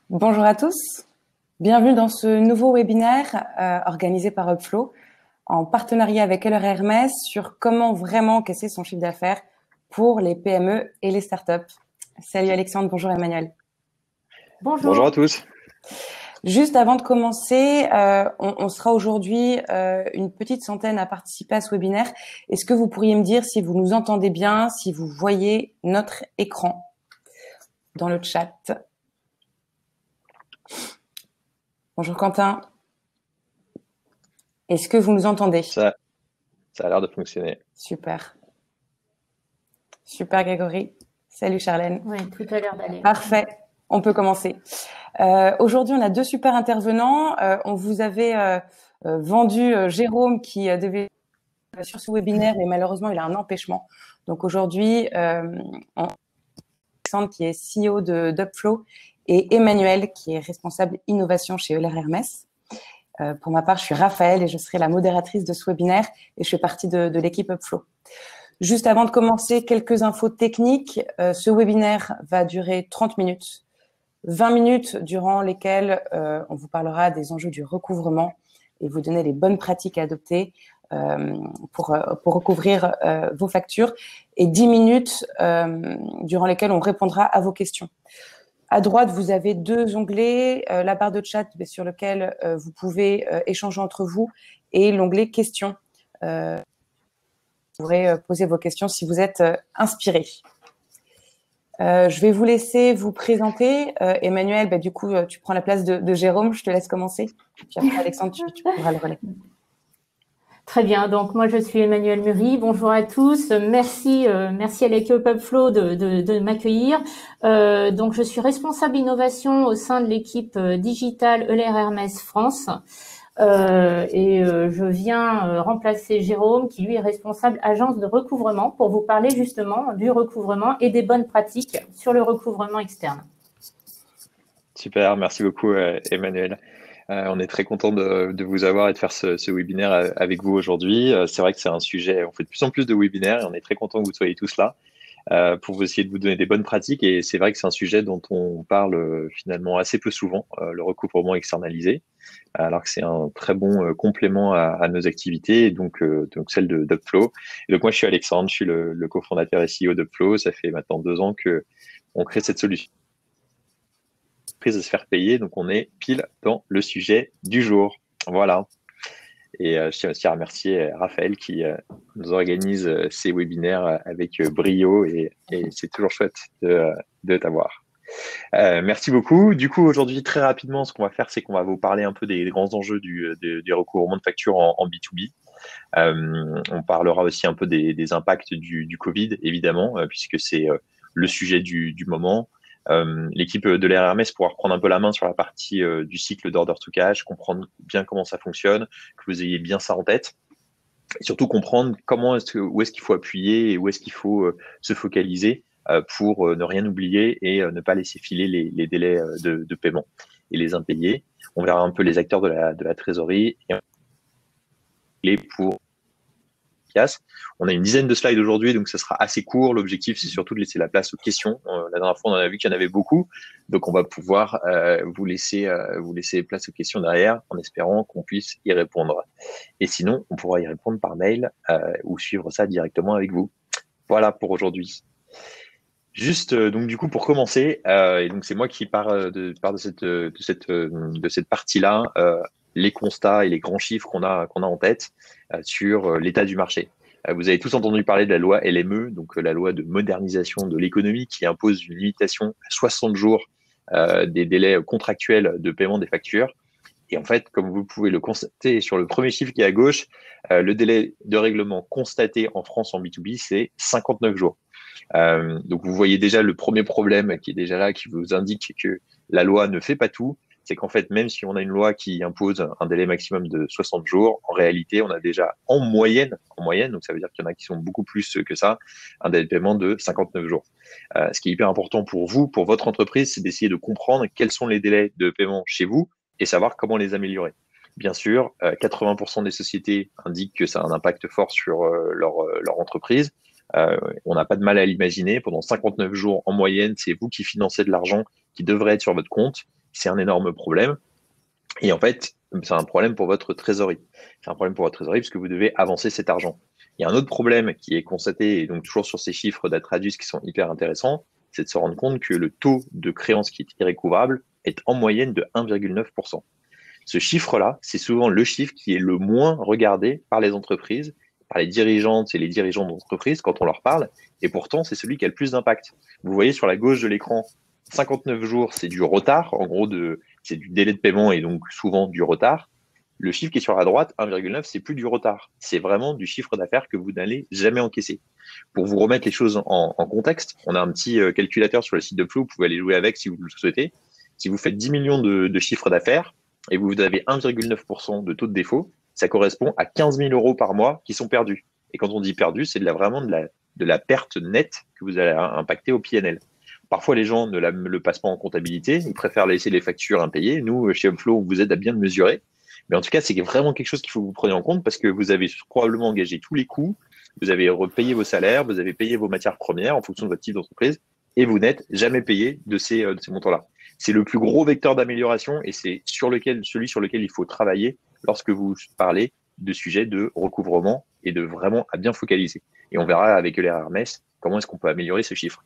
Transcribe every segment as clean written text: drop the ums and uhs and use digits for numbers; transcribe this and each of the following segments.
Bonjour à tous, bienvenue dans ce nouveau webinaire organisé par Upflow en partenariat avec LR Hermès sur comment vraiment encaisser son chiffre d'affaires pour les PME et les startups. Salut Alexandre, bonjour Emmanuel. Bonjour à tous. Juste avant de commencer, on sera aujourd'hui une petite centaine à participer à ce webinaire. Est-ce que vous pourriez me dire si vous nous entendez bien, si vous voyez notre écran dans le chat? Bonjour Quentin. Est-ce que vous nous entendez? Ça a l'air de fonctionner. Super. Super Grégory. Salut Charlène. Oui, tout a l'air d'aller. Parfait. On peut commencer. Aujourd'hui, on a deux super intervenants. On vous avait vendu Jérôme qui devait être sur ce webinaire, mais malheureusement, il a un empêchement. Donc aujourd'hui, Alexandre qui est CEO d'Upflow et Emmanuel qui est responsable innovation chez Euler Hermès. Pour ma part, je suis Raphaël et je serai la modératrice de ce webinaire et je fais partie de l'équipe Upflow. Juste avant de commencer, quelques infos techniques. Ce webinaire va durer 30 minutes. 20 minutes durant lesquelles on vous parlera des enjeux du recouvrement et vous donner les bonnes pratiques à adopter pour recouvrir vos factures, et 10 minutes durant lesquelles on répondra à vos questions. À droite, vous avez deux onglets, la barre de chat sur lequel vous pouvez échanger entre vous et l'onglet questions. Vous pourrez poser vos questions si vous êtes inspiré. Je vais vous laisser vous présenter. Emmanuel, du coup, tu prends la place de Jérôme. Je te laisse commencer. Puis après, Alexandre, tu prendras le relais. Très bien. Donc, moi, je suis Emmanuel Mury. Bonjour à tous. Merci à l'équipe Upflow de m'accueillir. Donc, je suis responsable innovation au sein de l'équipe digitale Euler Hermès France. Je viens remplacer Jérôme qui lui est responsable agence de recouvrement pour vous parler justement du recouvrement et des bonnes pratiques sur le recouvrement externe. Super, merci beaucoup Emmanuel. On est très content de vous avoir et de faire ce webinaire avec vous aujourd'hui. C'est vrai que c'est un sujet, on fait de plus en plus de webinaires et on est très content que vous soyez tous là pour vous essayer de vous donner des bonnes pratiques. Et c'est vrai que c'est un sujet dont on parle finalement assez peu souvent, le recouvrement externalisé, alors que c'est un très bon complément à nos activités, et donc celle d'Upflow. Et donc moi, je suis Alexandre, je suis le cofondateur et CEO d'Upflow. Ça fait maintenant 2 ans que on crée cette solution prise à se faire payer. Donc on est pile dans le sujet du jour. Voilà. Et je tiens aussi à remercier Raphaël qui nous organise ces webinaires avec brio, et c'est toujours chouette de t'avoir. Merci beaucoup. Du coup, aujourd'hui, très rapidement, ce qu'on va faire, c'est qu'on va vous parler un peu des grands enjeux du recouvrement de factures en B2B. On parlera aussi un peu des impacts du Covid, évidemment, puisque c'est le sujet du moment. L'équipe de l'RMS pourra reprendre un peu la main sur la partie du cycle d'order to cash, comprendre bien comment ça fonctionne, que vous ayez bien ça en tête. Et surtout comprendre où est-ce qu'il faut appuyer et où est-ce qu'il faut se focaliser pour ne rien oublier et ne pas laisser filer les délais de paiement et les impayés. On verra un peu les acteurs de la trésorerie et pour on a une dizaine de slides aujourd'hui, donc ça sera assez court. L'objectif, c'est surtout de laisser la place aux questions. La dernière fois, on en a vu qu'il y en avait beaucoup, donc on va pouvoir vous laisser place aux questions derrière, en espérant qu'on puisse y répondre. Et sinon, on pourra y répondre par mail ou suivre ça directement avec vous. Voilà pour aujourd'hui. Juste donc du coup pour commencer, et donc c'est moi qui pars de cette partie-là, les constats et les grands chiffres qu'on a en tête sur l'état du marché. Vous avez tous entendu parler de la loi LME, donc la loi de modernisation de l'économie, qui impose une limitation à 60 jours des délais contractuels de paiement des factures. Et en fait, comme vous pouvez le constater sur le premier chiffre qui est à gauche, le délai de règlement constaté en France en B2B, c'est 59 jours. Donc vous voyez déjà le premier problème qui est déjà là, qui vous indique que la loi ne fait pas tout. C'est qu'en fait, même si on a une loi qui impose un délai maximum de 60 jours, en réalité, on a déjà en moyenne, donc ça veut dire qu'il y en a qui sont beaucoup plus que ça, un délai de paiement de 59 jours. Ce qui est hyper important pour vous, pour votre entreprise, c'est d'essayer de comprendre quels sont les délais de paiement chez vous et savoir comment les améliorer. Bien sûr, 80% des sociétés indiquent que ça a un impact fort sur leur entreprise. On n'a pas de mal à l'imaginer. Pendant 59 jours en moyenne, c'est vous qui financez de l'argent qui devrait être sur votre compte. c'est un énorme problème. Et en fait, c'est un problème pour votre trésorerie. C'est un problème pour votre trésorerie parce que vous devez avancer cet argent. Il y a un autre problème qui est constaté, et donc toujours sur ces chiffres d'Atradius qui sont hyper intéressants, c'est de se rendre compte que le taux de créance qui est irrécouvrable est en moyenne de 1,9%. Ce chiffre-là, c'est souvent le chiffre qui est le moins regardé par les entreprises, par les dirigeantes et les dirigeants d'entreprise quand on leur parle, et pourtant, c'est celui qui a le plus d'impact. Vous voyez sur la gauche de l'écran, 59 jours, c'est du retard, en gros, c'est du délai de paiement et donc souvent du retard. Le chiffre qui est sur la droite, 1,9, c'est plus du retard. C'est vraiment du chiffre d'affaires que vous n'allez jamais encaisser. Pour vous remettre les choses en contexte, on a un petit calculateur sur le site de Flow, vous pouvez aller jouer avec si vous le souhaitez. Si vous faites 10 millions de chiffre d'affaires et vous avez 1,9% de taux de défaut, ça correspond à 15 000 euros par mois qui sont perdus. Et quand on dit perdu, c'est vraiment de la perte nette que vous allez impacter au PNL. Parfois, les gens ne le passent pas en comptabilité, ils préfèrent laisser les factures impayées. Nous, chez Upflow, on vous aide à bien le mesurer. Mais en tout cas, c'est vraiment quelque chose qu'il faut que vous preniez en compte parce que vous avez probablement engagé tous les coûts, vous avez repayé vos salaires, vous avez payé vos matières premières en fonction de votre type d'entreprise et vous n'êtes jamais payé de ces montants-là. C'est le plus gros vecteur d'amélioration et c'est celui sur lequel il faut travailler lorsque vous parlez de sujets de recouvrement et de vraiment à bien focaliser. Et on verra avec Euler Hermès comment est-ce qu'on peut améliorer ce chiffre.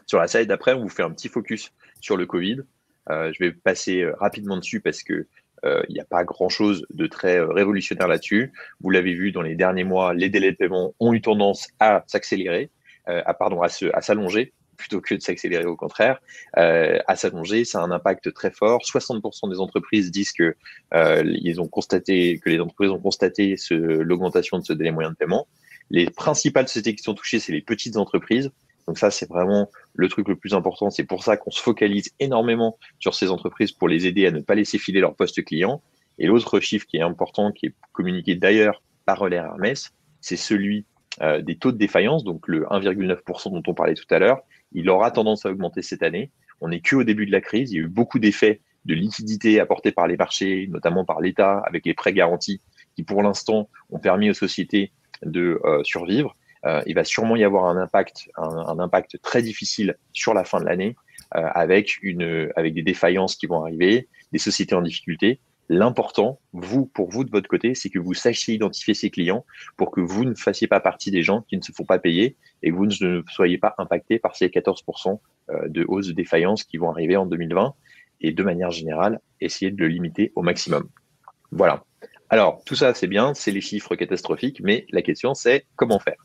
Sur la slide d'après, on vous fait un petit focus sur le Covid. Je vais passer rapidement dessus parce que il n'y a pas grand-chose de très révolutionnaire là-dessus. Vous l'avez vu dans les derniers mois, les délais de paiement ont eu tendance à s'accélérer, à s'allonger plutôt que de s'accélérer au contraire, à s'allonger. Ça a un impact très fort. 60% des entreprises disent que les entreprises ont constaté l'augmentation de ce délai moyen de paiement. Les principales sociétés qui sont touchées, c'est les petites entreprises. Donc ça, c'est vraiment le truc le plus important. C'est pour ça qu'on se focalise énormément sur ces entreprises pour les aider à ne pas laisser filer leur poste client. Et l'autre chiffre qui est important, qui est communiqué d'ailleurs par Euler Hermès, c'est celui des taux de défaillance, donc le 1,9% dont on parlait tout à l'heure. Il aura tendance à augmenter cette année. On n'est qu'au début de la crise. Il y a eu beaucoup d'effets de liquidité apportés par les marchés, notamment par l'État, avec les prêts garantis, qui pour l'instant ont permis aux sociétés de survivre. Il va sûrement y avoir un impact très difficile sur la fin de l'année avec des défaillances qui vont arriver, des sociétés en difficulté. L'important, pour vous de votre côté, c'est que vous sachiez identifier ces clients pour que vous ne fassiez pas partie des gens qui ne se font pas payer et que vous ne soyez pas impacté par ces 14% de hausse de défaillance qui vont arriver en 2020 et de manière générale, essayez de le limiter au maximum. Voilà. Alors, tout ça, c'est bien, c'est les chiffres catastrophiques, mais la question, c'est comment faire ?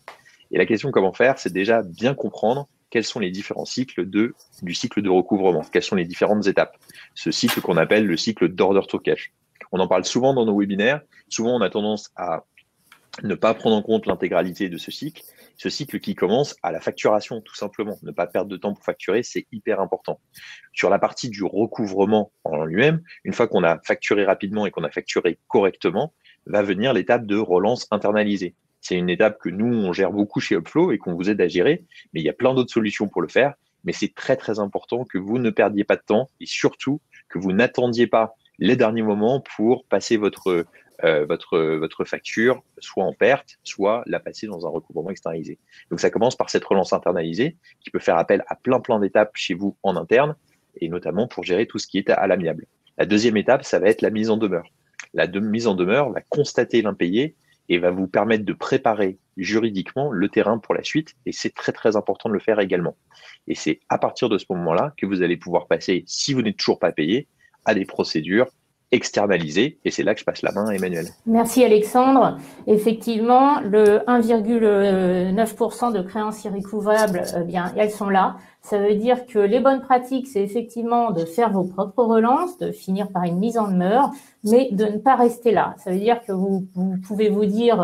Et la question comment faire, c'est déjà bien comprendre quels sont les différents cycles du cycle de recouvrement, quelles sont les différentes étapes. Ce cycle qu'on appelle le cycle d'order to cash. On en parle souvent dans nos webinaires. Souvent, on a tendance à ne pas prendre en compte l'intégralité de ce cycle qui commence à la facturation, tout simplement. Ne pas perdre de temps pour facturer, c'est hyper important. Sur la partie du recouvrement en lui-même, une fois qu'on a facturé rapidement et qu'on a facturé correctement, va venir l'étape de relance internalisée. C'est une étape que nous, on gère beaucoup chez Upflow et qu'on vous aide à gérer, mais il y a plein d'autres solutions pour le faire. Mais c'est très, très important que vous ne perdiez pas de temps et surtout que vous n'attendiez pas les derniers moments pour passer votre facture, soit en perte, soit la passer dans un recouvrement externalisé. Donc, ça commence par cette relance internalisée qui peut faire appel à plein d'étapes chez vous en interne et notamment pour gérer tout ce qui est à l'amiable. La deuxième étape, ça va être la mise en demeure. La mise en demeure va constater l'impayé et va vous permettre de préparer juridiquement le terrain pour la suite. Et c'est très, très important de le faire également. Et c'est à partir de ce moment-là que vous allez pouvoir passer, si vous n'êtes toujours pas payé, à des procédures externalisées. Et c'est là que je passe la main à Emmanuel. Merci Alexandre. Effectivement, le 1,9% de créances irrécouvrables, eh bien, elles sont là. Ça veut dire que les bonnes pratiques, c'est effectivement de faire vos propres relances, de finir par une mise en demeure, mais de ne pas rester là. Ça veut dire que vous pouvez vous dire,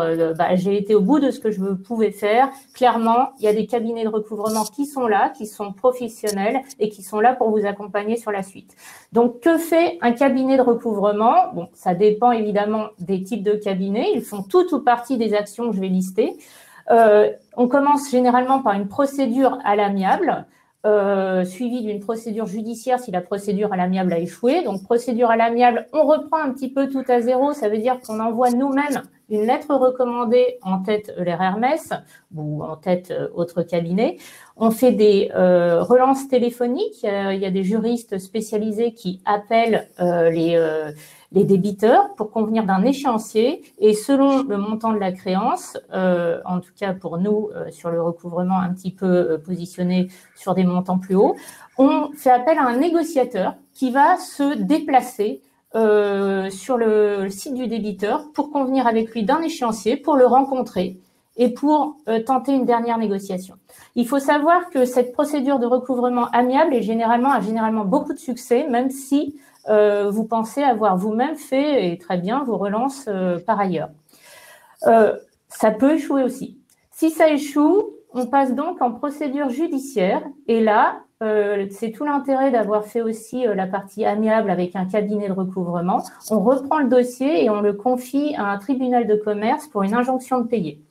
j'ai été au bout de ce que je pouvais faire. Clairement, il y a des cabinets de recouvrement qui sont là, qui sont professionnels et qui sont là pour vous accompagner sur la suite. Donc, que fait un cabinet de recouvrement? Bon, ça dépend évidemment des types de cabinets. Ils font tout ou partie des actions que je vais lister. On commence généralement par une procédure à l'amiable. Suivi d'une procédure judiciaire si la procédure à l'amiable a échoué. Donc, procédure à l'amiable, on reprend un petit peu tout à zéro. Ça veut dire qu'on envoie nous-mêmes une lettre recommandée en tête Euler Hermès ou en tête autre cabinet. On fait des relances téléphoniques. Il y a des juristes spécialisés qui appellent les débiteurs pour convenir d'un échéancier et selon le montant de la créance, en tout cas pour nous sur le recouvrement un petit peu positionné sur des montants plus hauts, on fait appel à un négociateur qui va se déplacer sur le site du débiteur pour convenir avec lui d'un échéancier, pour le rencontrer et pour tenter une dernière négociation. Il faut savoir que cette procédure de recouvrement amiable a généralement beaucoup de succès, même si vous pensez avoir vous-même fait, et très bien, vos relances par ailleurs. Ça peut échouer aussi. Si ça échoue, on passe donc en procédure judiciaire et là, c'est tout l'intérêt d'avoir fait aussi la partie amiable avec un cabinet de recouvrement. On reprend le dossier et on le confie à un tribunal de commerce pour une injonction de payer.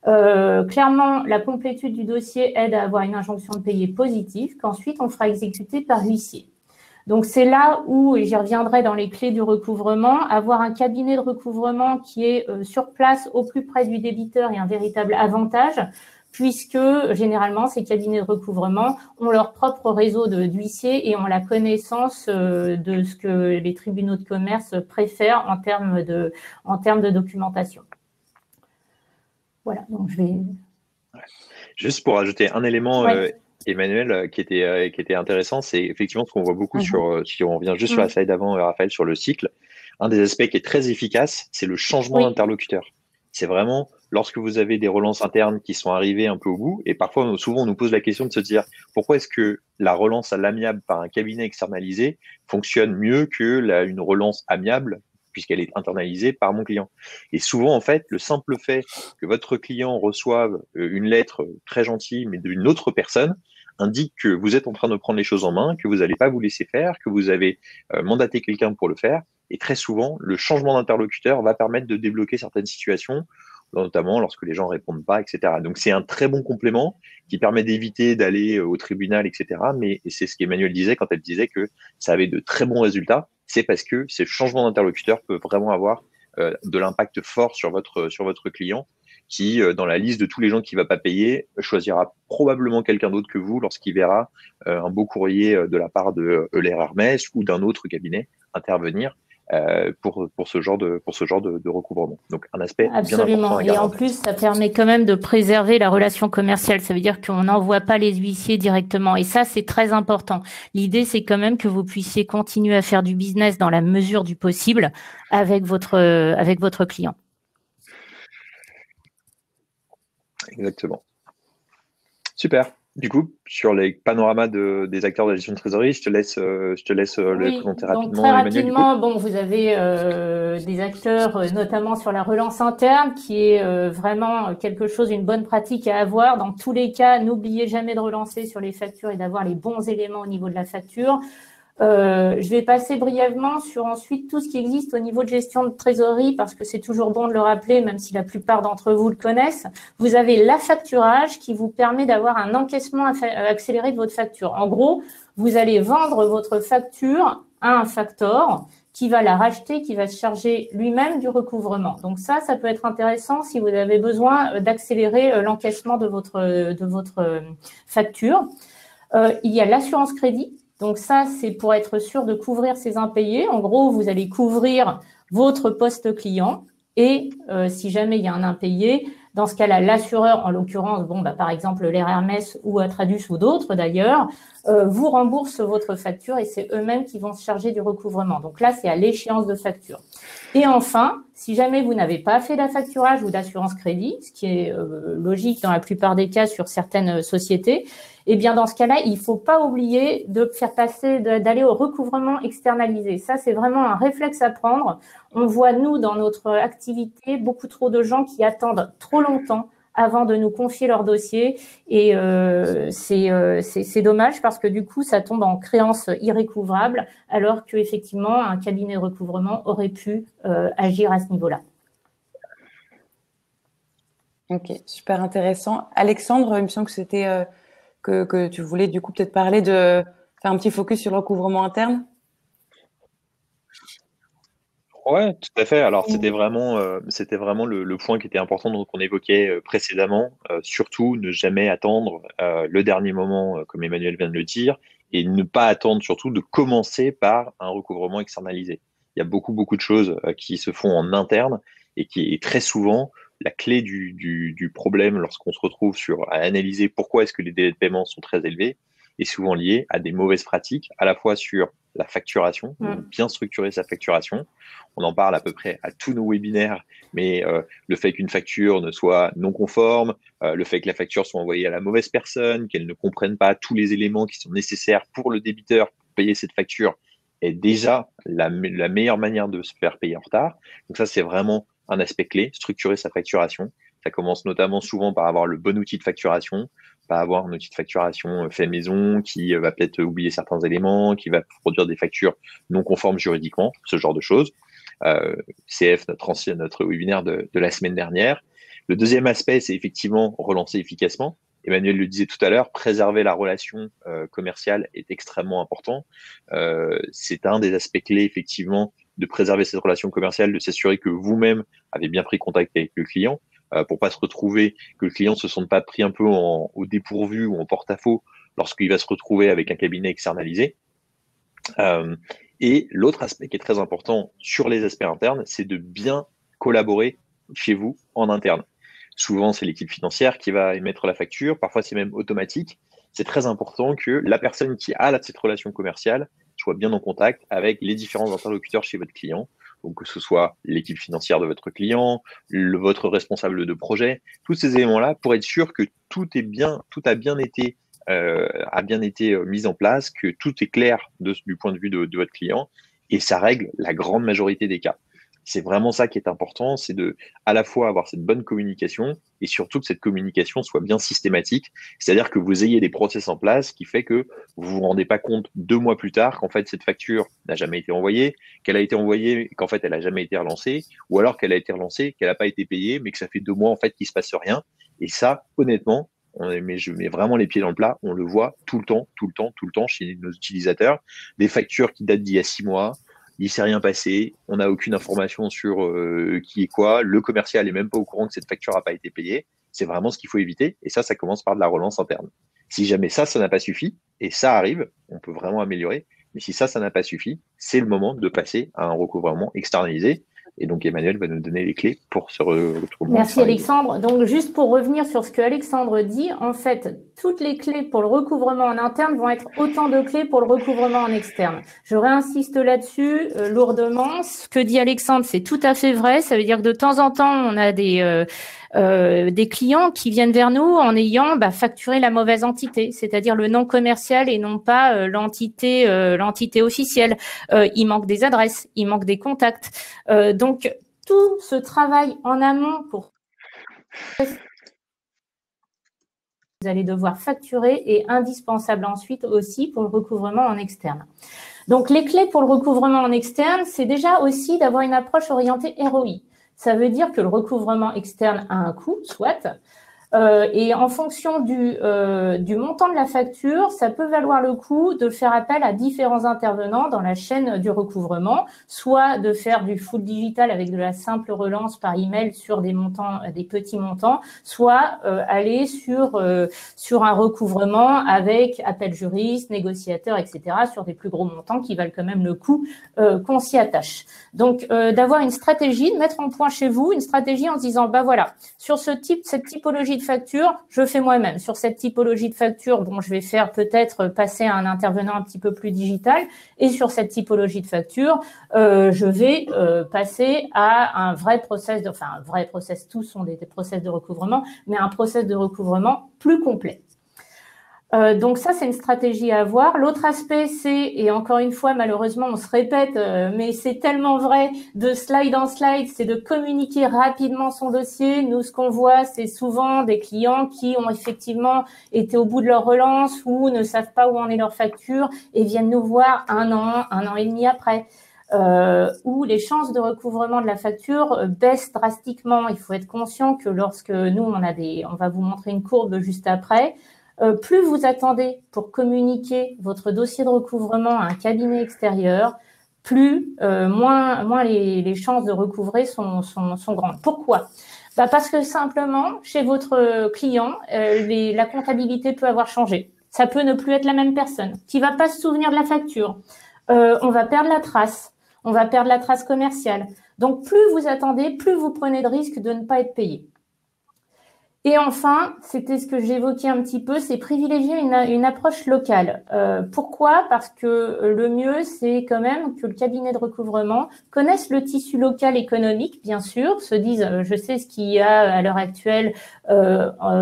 Clairement, la complétude du dossier aide à avoir une injonction de payer positive qu'ensuite on fera exécuter par huissier. Donc, c'est là où, et j'y reviendrai dans les clés du recouvrement, avoir un cabinet de recouvrement qui est sur place au plus près du débiteur est un véritable avantage puisque généralement, ces cabinets de recouvrement ont leur propre réseau d'huissiers et ont la connaissance de ce que les tribunaux de commerce préfèrent en termes de documentation. Voilà, donc je vais… Juste pour ajouter un élément, Emmanuel, qui était intéressant, c'est effectivement ce qu'on voit beaucoup si on revient juste sur la slide d'avant, Raphaël, sur le cycle. Un des aspects qui est très efficace, c'est le changement d'interlocuteur. C'est vraiment lorsque vous avez des relances internes qui sont arrivées un peu au bout, et parfois, souvent, on nous pose la question de se dire pourquoi est-ce que la relance à l'amiable par un cabinet externalisé fonctionne mieux que une relance amiable puisqu'elle est internalisée par mon client. Et souvent, en fait, le simple fait que votre client reçoive une lettre très gentille, mais d'une autre personne, indique que vous êtes en train de prendre les choses en main, que vous n'allez pas vous laisser faire, que vous avez mandaté quelqu'un pour le faire. Et très souvent, le changement d'interlocuteur va permettre de débloquer certaines situations, notamment lorsque les gens ne répondent pas, etc. Donc, c'est un très bon complément qui permet d'éviter d'aller au tribunal, etc. Mais c'est ce qu'Emmanuel disait quand elle disait que ça avait de très bons résultats. C'est parce que ces changements d'interlocuteur peuvent vraiment avoir de l'impact fort sur votre client qui, dans la liste de tous les gens qui ne va pas payer, choisira probablement quelqu'un d'autre que vous lorsqu'il verra un beau courrier de la part de Euler Hermès ou d'un autre cabinet intervenir pour ce genre de recouvrement. Donc, un aspect bien important à garder. Et en plus, ça permet quand même de préserver la relation commerciale. Ça veut dire qu'on n'envoie pas les huissiers directement. Et ça, c'est très important. L'idée, c'est quand même que vous puissiez continuer à faire du business dans la mesure du possible avec votre client. Exactement. Super. Du coup, sur les panoramas des acteurs de la gestion de trésorerie, je te laisse le présenter rapidement. Donc très rapidement, vous avez des acteurs, notamment sur la relance interne, qui est vraiment quelque chose, une bonne pratique à avoir. Dans tous les cas, n'oubliez jamais de relancer sur les factures et d'avoir les bons éléments au niveau de la facture. Je vais passer brièvement sur ensuite tout ce qui existe au niveau de gestion de trésorerie parce que c'est toujours bon de le rappeler, même si la plupart d'entre vous le connaissent. Vous avez l'affacturage qui vous permet d'avoir un encaissement accéléré de votre facture. En gros, vous allez vendre votre facture à un factor qui va la racheter, qui va se charger lui-même du recouvrement. Donc ça peut être intéressant si vous avez besoin d'accélérer l'encaissement de votre facture. Il y a l'assurance crédit. Donc ça, c'est pour être sûr de couvrir ces impayés. En gros, vous allez couvrir votre poste client et si jamais il y a un impayé, dans ce cas-là, l'assureur, en l'occurrence, par exemple, Euler Hermès ou Atradus ou d'autres d'ailleurs, vous rembourse votre facture et c'est eux-mêmes qui vont se charger du recouvrement. Donc là, c'est à l'échéance de facture. Et enfin, si jamais vous n'avez pas fait d'affacturage ou d'assurance crédit, ce qui est logique dans la plupart des cas sur certaines sociétés, eh bien, dans ce cas-là, il ne faut pas oublier de faire passer, d'aller au recouvrement externalisé. Ça, c'est vraiment un réflexe à prendre. On voit, nous, dans notre activité, beaucoup trop de gens qui attendent trop longtemps avant de nous confier leur dossier. Et c'est dommage parce que du coup, ça tombe en créance irrécouvrable, alors qu'effectivement, un cabinet de recouvrement aurait pu agir à ce niveau-là. Ok, super intéressant. Alexandre, il me semble que c'était que tu voulais du coup peut-être parler de faire un petit focus sur le recouvrement interne. Ouais, tout à fait. Alors, c'était vraiment le point qui était important, donc qu'on évoquait précédemment. Surtout, ne jamais attendre le dernier moment, comme Emmanuel vient de le dire, et ne pas attendre surtout de commencer par un recouvrement externalisé. Il y a beaucoup de choses qui se font en interne et qui est très souvent la clé du problème lorsqu'on se retrouve à analyser pourquoi est-ce que les délais de paiement sont très élevés, est souvent lié à des mauvaises pratiques, à la fois sur la facturation, donc bien structurer sa facturation. On en parle à peu près à tous nos webinaires, mais le fait qu'une facture ne soit non conforme, le fait que la facture soit envoyée à la mauvaise personne, qu'elle ne comprenne pas tous les éléments qui sont nécessaires pour le débiteur pour payer cette facture, est déjà la meilleure manière de se faire payer en retard. Donc ça, c'est vraiment un aspect clé, structurer sa facturation. Ça commence notamment souvent par avoir le bon outil de facturation, pas avoir un outil de facturation fait maison qui va peut-être oublier certains éléments, qui va produire des factures non conformes juridiquement, ce genre de choses. CF, notre webinaire de la semaine dernière. Le deuxième aspect, c'est effectivement relancer efficacement. Emmanuel le disait tout à l'heure, préserver la relation commerciale est extrêmement important. C'est un des aspects clés, effectivement, de préserver cette relation commerciale, de s'assurer que vous-même avez bien pris contact avec le client, pour pas se retrouver, que le client ne se sente pas pris un peu au dépourvu ou en porte-à-faux lorsqu'il va se retrouver avec un cabinet externalisé. Et l'autre aspect qui est très important sur les aspects internes, c'est de bien collaborer chez vous en interne. Souvent, c'est l'équipe financière qui va émettre la facture, parfois c'est même automatique. C'est très important que la personne qui a cette relation commerciale soit bien en contact avec les différents interlocuteurs chez votre client. Donc que ce soit l'équipe financière de votre client, votre responsable de projet, tous ces éléments-là pour être sûr que tout a bien été mis en place, que tout est clair du point de vue de votre client, et ça règle la grande majorité des cas. C'est vraiment ça qui est important, c'est de à la fois avoir cette bonne communication et surtout que cette communication soit bien systématique, c'est-à-dire que vous ayez des process en place qui fait que vous vous rendez pas compte 2 mois plus tard qu'en fait cette facture n'a jamais été envoyée, qu'elle a été envoyée, qu'en fait elle a jamais été relancée, ou alors qu'elle a été relancée, qu'elle n'a pas été payée, mais que ça fait 2 mois en fait qu'il se passe rien. Et ça, honnêtement, je mets vraiment les pieds dans le plat, on le voit tout le temps chez nos utilisateurs, des factures qui datent d'il y a 6 mois, il ne s'est rien passé, on n'a aucune information sur qui est quoi, le commercial n'est même pas au courant que cette facture n'a pas été payée. C'est vraiment ce qu'il faut éviter, et ça commence par de la relance interne. Si jamais ça n'a pas suffi, et ça arrive, on peut vraiment améliorer, mais si ça n'a pas suffi, c'est le moment de passer à un recouvrement externalisé. Et donc, Emmanuel va nous donner les clés pour ce recouvrement. Merci Alexandre. Donc, juste pour revenir sur ce que Alexandre dit, en fait, toutes les clés pour le recouvrement en interne vont être autant de clés pour le recouvrement en externe. Je réinsiste là-dessus lourdement. Ce que dit Alexandre, c'est tout à fait vrai. Ça veut dire que de temps en temps, on a des clients qui viennent vers nous en ayant facturé la mauvaise entité, c'est-à-dire le nom commercial et non pas l'entité officielle. Il manque des adresses, il manque des contacts. Donc, tout ce travail en amont pour vous allez devoir facturer est indispensable ensuite aussi pour le recouvrement en externe. Donc, les clés pour le recouvrement en externe, c'est déjà aussi d'avoir une approche orientée ROI. Ça veut dire que le recouvrement externe a un coût, soit, et en fonction du montant de la facture, ça peut valoir le coup de faire appel à différents intervenants dans la chaîne du recouvrement, soit de faire du full digital avec de la simple relance par email sur des petits montants, soit aller sur un recouvrement avec appel juriste, négociateur, etc., sur des plus gros montants qui valent quand même le coup qu'on s'y attache. Donc, d'avoir une stratégie, de mettre en point chez vous une stratégie en se disant, voilà, sur cette typologie de facture, je fais moi-même. Sur cette typologie de facture, je vais faire peut-être passer à un intervenant un petit peu plus digital. Et sur cette typologie de facture, je vais passer à un vrai process, tous sont des process de recouvrement, mais un process de recouvrement plus complet. Donc ça, c'est une stratégie à avoir. L'autre aspect, c'est, et encore une fois, malheureusement, on se répète, mais c'est tellement vrai, de slide en slide, c'est de communiquer rapidement son dossier. Nous, ce qu'on voit, c'est souvent des clients qui ont effectivement été au bout de leur relance ou ne savent pas où en est leur facture et viennent nous voir un an et demi après. Où les chances de recouvrement de la facture baissent drastiquement. Il faut être conscient que lorsque nous, on va vous montrer une courbe juste après, plus vous attendez pour communiquer votre dossier de recouvrement à un cabinet extérieur, moins les chances de recouvrer sont grandes. Pourquoi? Parce que simplement, chez votre client, la comptabilité peut avoir changé. Ça peut ne plus être la même personne qui va pas se souvenir de la facture. On va perdre la trace. On va perdre la trace commerciale. Donc, plus vous attendez, plus vous prenez de risques de ne pas être payé. Et enfin, c'était ce que j'évoquais un petit peu, c'est privilégier une approche locale. Pourquoi? Parce que le mieux, c'est quand même que le cabinet de recouvrement connaisse le tissu local économique, bien sûr, se dise, je sais ce qu'il y a à l'heure actuelle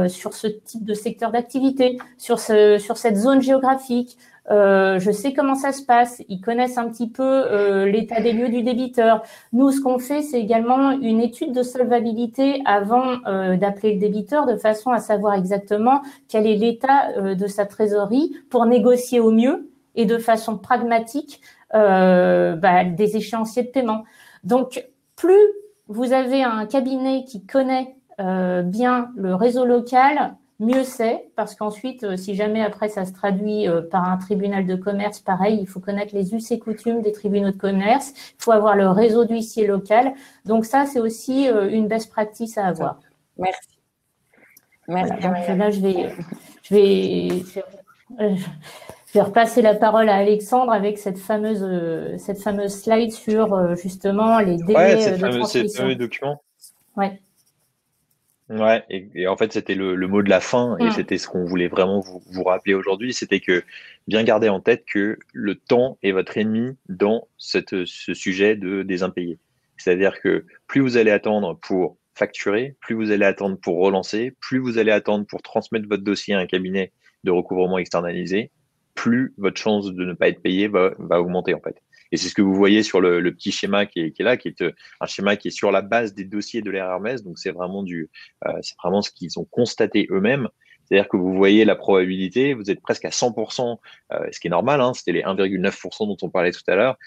sur ce type de secteur d'activité, sur cette zone géographique. Je sais comment ça se passe. Ils connaissent un petit peu l'état des lieux du débiteur. Nous, ce qu'on fait, c'est également une étude de solvabilité avant d'appeler le débiteur, de façon à savoir exactement quel est l'état de sa trésorerie pour négocier au mieux et de façon pragmatique des échéanciers de paiement. Donc, plus vous avez un cabinet qui connaît bien le réseau local, mieux c'est, parce qu'ensuite, si jamais après ça se traduit par un tribunal de commerce, pareil, il faut connaître les us et coutumes des tribunaux de commerce, il faut avoir le réseau d'huissier local. Donc ça, c'est aussi une best practice à avoir. Merci. Voilà, donc là, je vais repasser la parole à Alexandre avec cette fameuse slide sur justement les délais de transmission. Ces fameux documents. Ouais. Ouais, et en fait, c'était le mot de la fin, et c'était ce qu'on voulait vraiment vous rappeler aujourd'hui, c'était que bien garder en tête que le temps est votre ennemi dans ce sujet des impayés. C'est-à-dire que plus vous allez attendre pour facturer, plus vous allez attendre pour relancer, plus vous allez attendre pour transmettre votre dossier à un cabinet de recouvrement externalisé, plus votre chance de ne pas être payé va augmenter en fait. Et c'est ce que vous voyez sur le petit schéma qui est là, qui est un schéma qui est sur la base des dossiers de l'RRMS. Donc c'est vraiment c'est vraiment ce qu'ils ont constaté eux-mêmes. C'est-à-dire que vous voyez la probabilité, vous êtes presque à 100%, ce qui est normal, hein, c'était les 1,9% dont on parlait tout à l'heure,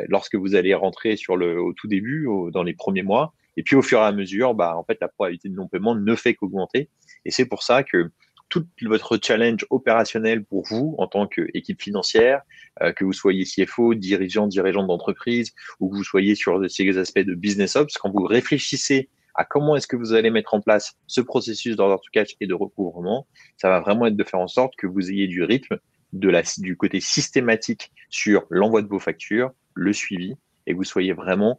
lorsque vous allez rentrer au tout début, dans les premiers mois. Et puis au fur et à mesure, en fait, la probabilité de non-paiement ne fait qu'augmenter. Et c'est pour ça que tout votre challenge opérationnel pour vous en tant qu'équipe financière, que vous soyez CFO, dirigeante d'entreprise, ou que vous soyez sur ces aspects de business ops, quand vous réfléchissez à comment est-ce que vous allez mettre en place ce processus d'order to cash et de recouvrement, ça va vraiment être de faire en sorte que vous ayez du rythme, du côté systématique sur l'envoi de vos factures, le suivi, et que vous soyez vraiment,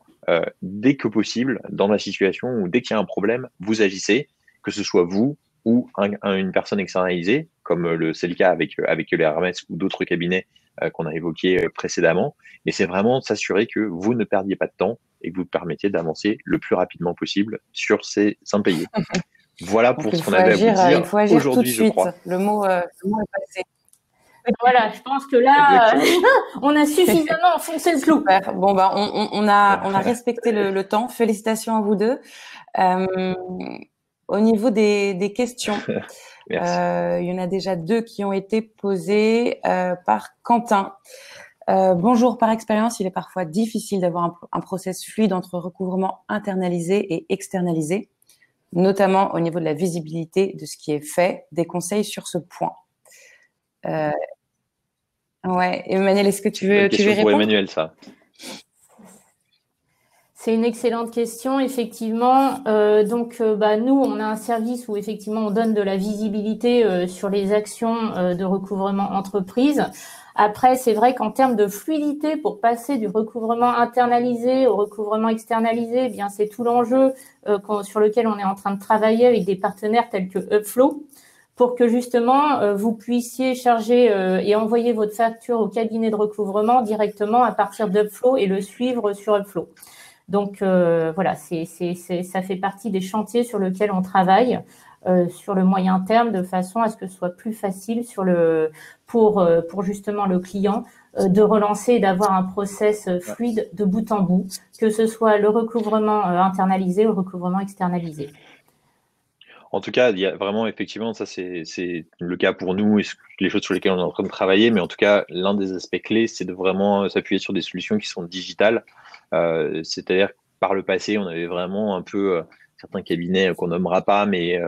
dès que possible, dans la situation où dès qu'il y a un problème, vous agissez, que ce soit vous ou une personne externalisée, comme c'est le cas avec les RMS ou d'autres cabinets qu'on a évoqués précédemment. Mais c'est vraiment de s'assurer que vous ne perdiez pas de temps et que vous permettiez d'avancer le plus rapidement possible sur ces impayés. Voilà pour ce qu'on avait à vous dire. Il faut agir tout de je suite. crois. Le mot est passé. Voilà, je pense que là, on a suffisamment enfoncé le clou. Super. Bon, on a respecté le temps. Félicitations à vous deux. Au niveau des questions, il y en a déjà 2 qui ont été posées par Quentin. Bonjour, par expérience, il est parfois difficile d'avoir un process fluide entre recouvrement internalisé et externalisé, notamment au niveau de la visibilité de ce qui est fait. Des conseils sur ce point. Ouais, Emmanuel, est-ce que tu veux répondre? Pour Emmanuel, ça. C'est une excellente question, effectivement. Nous, on a un service où effectivement on donne de la visibilité sur les actions de recouvrement entreprise. Après, c'est vrai qu'en termes de fluidité, pour passer du recouvrement internalisé au recouvrement externalisé, c'est tout l'enjeu sur lequel on est en train de travailler avec des partenaires tels que Upflow, pour que justement vous puissiez charger et envoyer votre facture au cabinet de recouvrement directement à partir d'Upflow et le suivre sur Upflow. Donc voilà, ça fait partie des chantiers sur lesquels on travaille sur le moyen terme, de façon à ce que ce soit plus facile pour justement le client de relancer et d'avoir un process fluide de bout en bout, que ce soit le recouvrement internalisé ou le recouvrement externalisé. En tout cas, il y a vraiment, effectivement, ça c'est le cas pour nous et les choses sur lesquelles on est en train de travailler, mais en tout cas, l'un des aspects clés, c'est de vraiment s'appuyer sur des solutions qui sont digitales. C'est-à-dire que par le passé, on avait vraiment un peu certains cabinets qu'on nommera pas, mais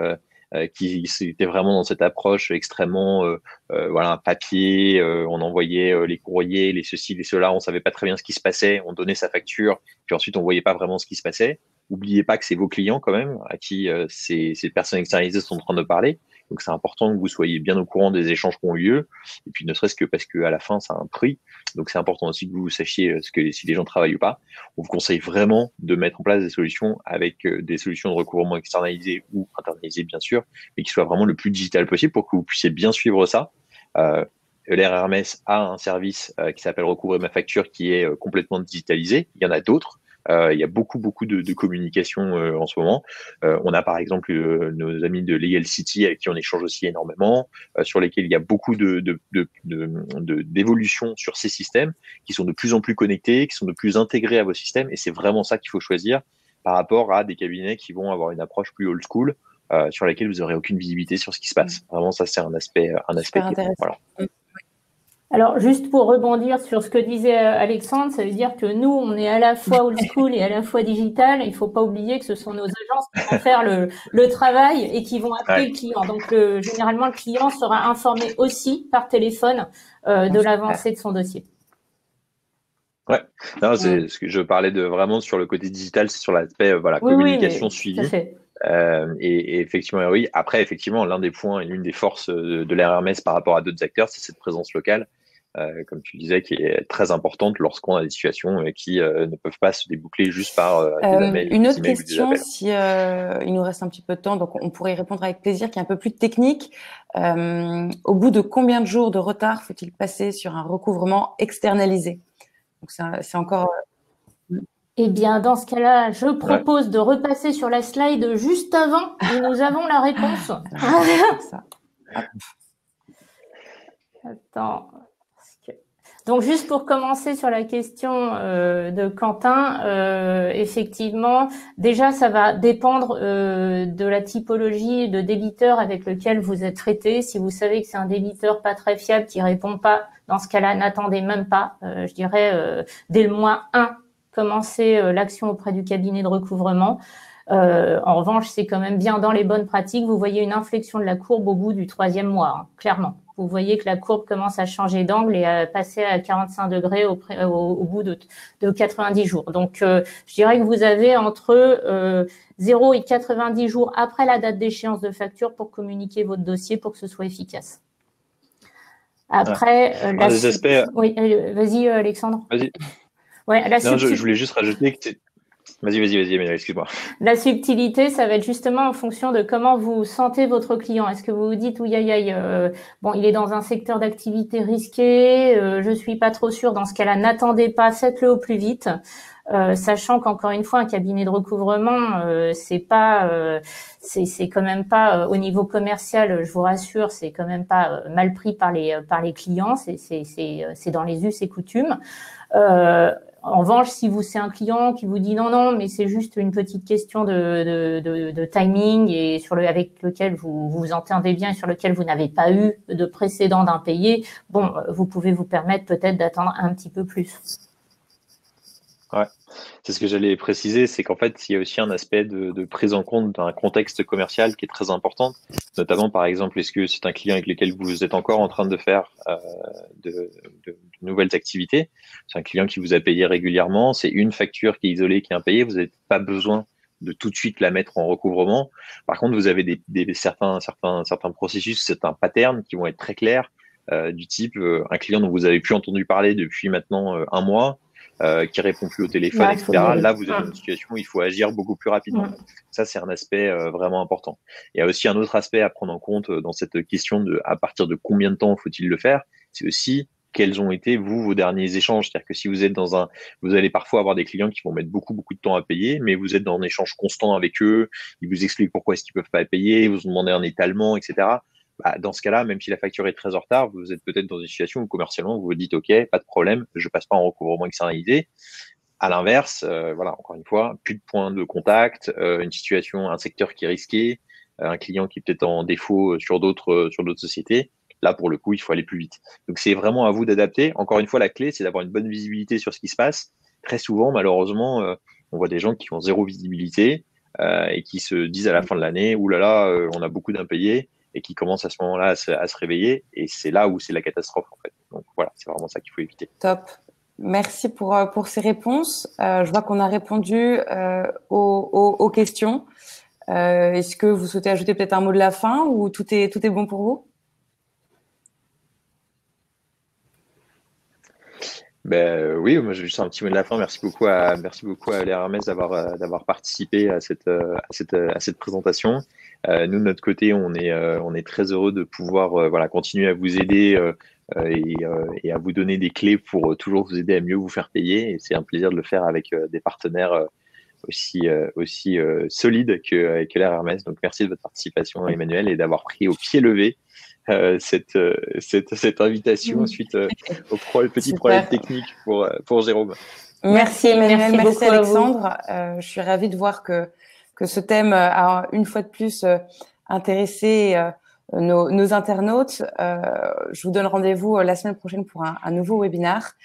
qui étaient vraiment dans cette approche extrêmement voilà, papier, on envoyait les courriers, les ceci, les cela, on savait pas très bien ce qui se passait, on donnait sa facture, puis ensuite on voyait pas vraiment ce qui se passait. N'oubliez pas que c'est vos clients quand même à qui ces personnes externalisées sont en train de parler. Donc c'est important que vous soyez bien au courant des échanges qui ont eu lieu, et puis ne serait-ce que parce que à la fin ça a un prix. Donc c'est important aussi que vous sachiez ce que si les gens travaillent ou pas. On vous conseille vraiment de mettre en place des solutions avec des solutions de recouvrement externalisées ou internalisées bien sûr, mais qui soient vraiment le plus digital possible pour que vous puissiez bien suivre ça. Euler Hermès a un service qui s'appelle Recouvrer ma facture qui est complètement digitalisé. Il y en a d'autres. Il y a beaucoup de communication en ce moment. On a par exemple nos amis de Legal City avec qui on échange aussi énormément, sur lesquels il y a beaucoup d'évolutions sur ces systèmes qui sont de plus en plus connectés, qui sont de plus intégrés à vos systèmes. Et c'est vraiment ça qu'il faut choisir par rapport à des cabinets qui vont avoir une approche plus old school, sur laquelle vous n'aurez aucune visibilité sur ce qui se passe. Vraiment, ça c'est un aspect intéressant. Voilà. Alors, juste pour rebondir sur ce que disait Alexandre, ça veut dire que nous, on est à la fois old school et à la fois digital. Il faut pas oublier que ce sont nos agences qui vont faire le travail et qui vont appeler le client. Donc, généralement, le client sera informé aussi par téléphone de l'avancée de son dossier. Ouais, non, c'est ce que je parlais de vraiment sur le côté digital, c'est sur l'aspect voilà, communication suivie. Et effectivement, oui. Après, effectivement, l'un des points et l'une des forces de l'RMS par rapport à d'autres acteurs, c'est cette présence locale, comme tu disais, qui est très importante lorsqu'on a des situations qui ne peuvent pas se déboucler juste par des emails. Une autre question, si il nous reste un petit peu de temps, donc on pourrait y répondre avec plaisir, qui est un peu plus technique. Au bout de combien de jours de retard faut-il passer sur un recouvrement externalisé? Donc c'est encore. Eh bien, dans ce cas-là, je propose de repasser sur la slide juste avant et nous avons la réponse. Attends. Donc, juste pour commencer sur la question de Quentin, effectivement, déjà, ça va dépendre de la typologie de débiteur avec lequel vous êtes traité. Si vous savez que c'est un débiteur pas très fiable qui répond pas, dans ce cas-là, n'attendez même pas. Je dirais, dès le mois 1, commencez l'action auprès du cabinet de recouvrement. En revanche, c'est quand même bien dans les bonnes pratiques. Vous voyez une inflexion de la courbe au bout du 3e mois, hein, clairement. Vous voyez que la courbe commence à changer d'angle et à passer à 45 degrés au bout de 90 jours. Donc, je dirais que vous avez entre 0 et 90 jours après la date d'échéance de facture pour communiquer votre dossier pour que ce soit efficace. Après, des aspects... Oui, vas-y, Alexandre. Vas-y. Ouais, non, je voulais juste rajouter que Vas-y, Emmanuel, excuse-moi. La subtilité, ça va être justement en fonction de comment vous sentez votre client. Est-ce que vous vous dites, oui, bon, il est dans un secteur d'activité risqué, je suis pas trop sûr. Dans ce cas-là, n'attendez pas, faites-le au plus vite. Sachant qu'encore une fois, un cabinet de recouvrement, c'est quand même pas au niveau commercial, je vous rassure, c'est quand même pas mal pris par les clients. C'est dans les us et coutumes. En revanche, si c'est un client qui vous dit non, mais c'est juste une petite question de timing et avec lequel vous vous entendez bien et sur lequel vous n'avez pas eu de précédent d'impayé, bon, vous pouvez vous permettre peut-être d'attendre un petit peu plus. Ouais, c'est ce que j'allais préciser, c'est qu'en fait, il y a aussi un aspect de prise en compte d'un contexte commercial qui est très important, notamment par exemple, est-ce que c'est un client avec lequel vous êtes encore en train de faire de nouvelles activités, c'est un client qui vous a payé régulièrement, c'est une facture qui est isolée, qui est impayée, vous n'avez pas besoin de tout de suite la mettre en recouvrement. Par contre, vous avez certains processus, certains patterns qui vont être très clairs, du type un client dont vous avez plus entendu parler depuis maintenant un mois, qui répond plus au téléphone, etc. Là, vous êtes dans une situation où il faut agir beaucoup plus rapidement. Ça, c'est un aspect vraiment important. Il y a aussi un autre aspect à prendre en compte dans cette question de à partir de combien de temps faut-il le faire. C'est aussi quels ont été vos derniers échanges. C'est-à-dire que si vous êtes vous allez parfois avoir des clients qui vont mettre beaucoup de temps à payer, mais vous êtes dans un échange constant avec eux. Ils vous expliquent pourquoi est-ce qu'ils peuvent pas payer, ils vous demandez un étalement, etc. Dans ce cas-là, même si la facture est très en retard, vous êtes peut-être dans une situation où commercialement, vous vous dites, OK, pas de problème, je passe pas en recouvrement externalisé. À l'inverse, voilà, encore une fois, plus de points de contact, une situation, un secteur qui est risqué, un client qui est peut-être en défaut sur d'autres sociétés. Là, pour le coup, il faut aller plus vite. Donc, c'est vraiment à vous d'adapter. Encore une fois, la clé, c'est d'avoir une bonne visibilité sur ce qui se passe. Très souvent, malheureusement, on voit des gens qui ont zéro visibilité. et qui se disent à la fin de l'année, ouh là là, on a beaucoup d'impayés, et qui commencent à ce moment-là à se réveiller. Et c'est là où c'est la catastrophe, en fait. Donc voilà, c'est vraiment ça qu'il faut éviter. Top. Merci pour ces réponses. Je vois qu'on a répondu aux questions. Est-ce que vous souhaitez ajouter peut-être un mot de la fin ou tout est bon pour vous? Oui, moi j'ai juste un petit mot de la fin. Merci beaucoup à Euler Hermès d'avoir participé à cette présentation. Nous de notre côté, on est très heureux de pouvoir voilà, continuer à vous aider et à vous donner des clés pour toujours vous aider à mieux vous faire payer. Et c'est un plaisir de le faire avec des partenaires aussi solides que Euler Hermès. Donc merci de votre participation, Emmanuel, et d'avoir pris au pied levé cette invitation suite au petit problème technique pour Jérôme. Merci Emmanuel, merci beaucoup Alexandre. Je suis ravie de voir que ce thème a une fois de plus intéressé nos internautes. Je vous donne rendez-vous la semaine prochaine pour un nouveau webinaire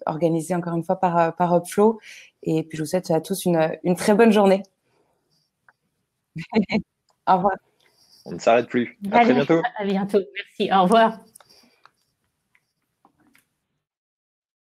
organisé encore une fois par Upflow. Et puis je vous souhaite à tous une très bonne journée. Au revoir. On ne s'arrête plus. À très bientôt. À bientôt. Merci. Au revoir.